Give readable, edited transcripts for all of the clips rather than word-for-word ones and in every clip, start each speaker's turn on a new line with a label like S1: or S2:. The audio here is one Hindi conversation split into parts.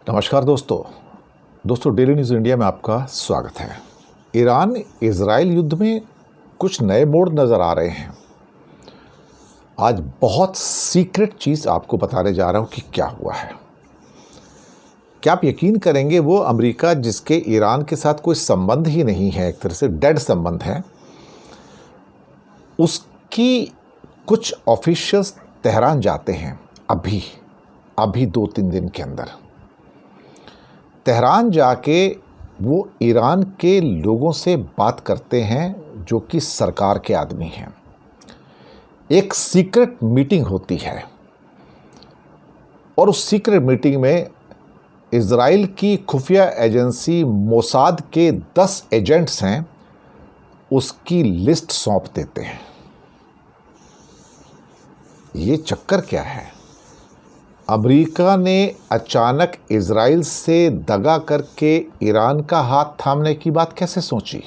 S1: नमस्कार दोस्तों डेली न्यूज़ इंडिया में आपका स्वागत है। ईरान इजराइल युद्ध में कुछ नए मोड़ नज़र आ रहे हैं। आज बहुत सीक्रेट चीज़ आपको बताने जा रहा हूं कि क्या हुआ है। क्या आप यकीन करेंगे, वो अमेरिका जिसके ईरान के साथ कोई संबंध ही नहीं है, एक तरह से डेड संबंध है, उसकी कुछ ऑफिशियल्स तेहरान जाते हैं अभी 2-3 दिन के अंदर। तेहरान जाके वो ईरान के लोगों से बात करते हैं जो कि सरकार के आदमी हैं। एक सीक्रेट मीटिंग होती है और उस सीक्रेट मीटिंग में इजराइल की खुफिया एजेंसी मोसाद के 10 एजेंट्स हैं, उसकी लिस्ट सौंप देते हैं। ये चक्कर क्या है? अमेरिका ने अचानक इजराइल से दगा करके ईरान का हाथ थामने की बात कैसे सोची?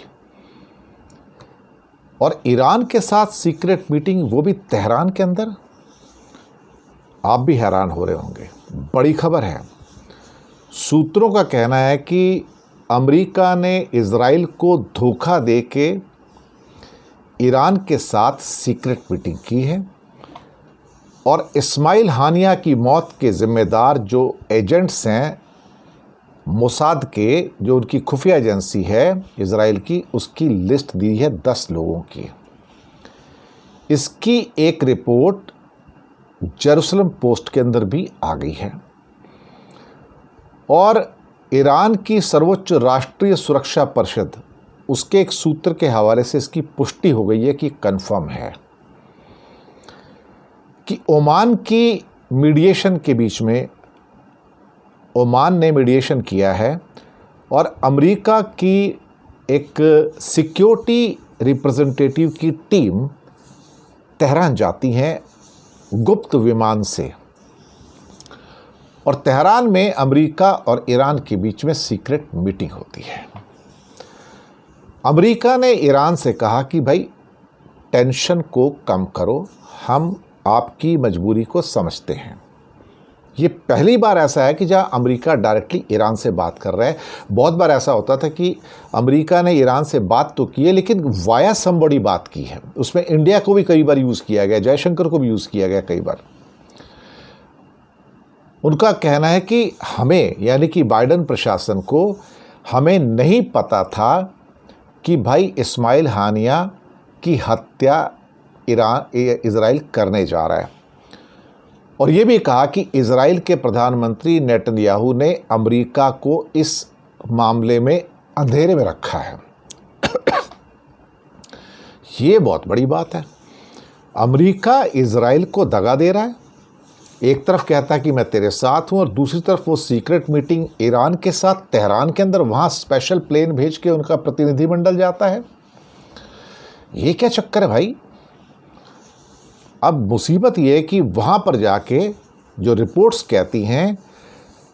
S1: और ईरान के साथ सीक्रेट मीटिंग, वो भी तेहरान के अंदर। आप भी हैरान हो रहे होंगे, बड़ी खबर है। सूत्रों का कहना है कि अमेरिका ने इजराइल को धोखा देके ईरान के साथ सीक्रेट मीटिंग की है और इस्माइल हानिया की मौत के ज़िम्मेदार जो एजेंट्स हैं मोसाद के, जो उनकी खुफिया एजेंसी है इजराइल की, उसकी लिस्ट दी है 10 लोगों की। इसकी एक रिपोर्ट जेरूसलम पोस्ट के अंदर भी आ गई है और ईरान की सर्वोच्च राष्ट्रीय सुरक्षा परिषद, उसके एक सूत्र के हवाले से इसकी पुष्टि हो गई है कि कंफर्म है कि ओमान की मीडिएशन के बीच में, ओमान ने मीडिएशन किया है और अमेरिका की एक सिक्योरिटी रिप्रेजेंटेटिव की टीम तेहरान जाती है गुप्त विमान से और तेहरान में अमेरिका और ईरान के बीच में सीक्रेट मीटिंग होती है। अमेरिका ने ईरान से कहा कि भाई टेंशन को कम करो, हम आपकी मजबूरी को समझते हैं। ये पहली बार ऐसा है कि जहां अमेरिका डायरेक्टली ईरान से बात कर रहा है। बहुत बार ऐसा होता था कि अमेरिका ने ईरान से बात तो की है लेकिन वाया समबडी बात की है। उसमें इंडिया को भी कई बार यूज़ किया गया, जयशंकर को भी यूज़ किया गया कई बार। उनका कहना है कि हमें, यानी कि बाइडन प्रशासन को, हमें नहीं पता था कि भाई इस्माइल हानिया की हत्या इजराइल करने जा रहा है। और ये भी कहा कि इजराइल के प्रधानमंत्री नेतन्याहू ने अमेरिका को इस मामले में अंधेरे में रखा है। ये बहुत बड़ी बात है। अमेरिका इजराइल को दगा दे रहा है। एक तरफ कहता है कि मैं तेरे साथ हूं और दूसरी तरफ वो सीक्रेट मीटिंग ईरान के साथ तेहरान के अंदर, वहां स्पेशल प्लेन भेज के उनका प्रतिनिधिमंडल जाता है। ये क्या चक्कर है भाई? अब मुसीबत ये है कि वहाँ पर जाके जो रिपोर्ट्स कहती हैं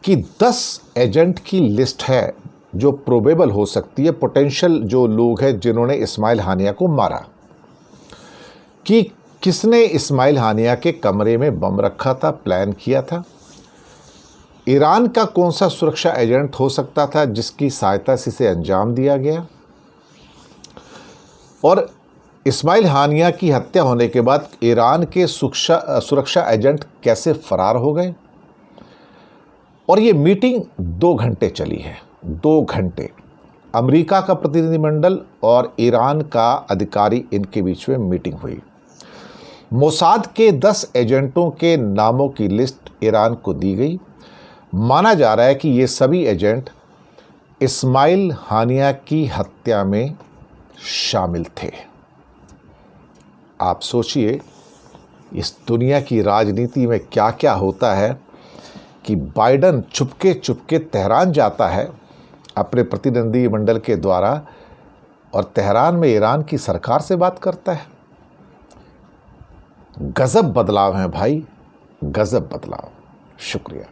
S1: कि 10 एजेंट की लिस्ट है जो प्रोबेबल हो सकती है, पोटेंशियल जो लोग हैं जिन्होंने इस्माइल हानिया को मारा, कि किसने इस्माइल हानिया के कमरे में बम रखा था, प्लान किया था, ईरान का कौन सा सुरक्षा एजेंट हो सकता था जिसकी सहायता से इसे अंजाम दिया गया, और इस्माइल हानिया की हत्या होने के बाद ईरान के सुरक्षा एजेंट कैसे फरार हो गए। और ये मीटिंग 2 घंटे चली है। 2 घंटे अमेरिका का प्रतिनिधिमंडल और ईरान का अधिकारी, इनके बीच में मीटिंग हुई। मोसाद के 10 एजेंटों के नामों की लिस्ट ईरान को दी गई। माना जा रहा है कि ये सभी एजेंट इस्माइल हानिया की हत्या में शामिल थे। आप सोचिए इस दुनिया की राजनीति में क्या क्या होता है कि बाइडन चुपके तेहरान जाता है अपने प्रतिनिधि मंडल के द्वारा और तेहरान में ईरान की सरकार से बात करता है। गजब बदलाव है भाई, गजब बदलाव। शुक्रिया।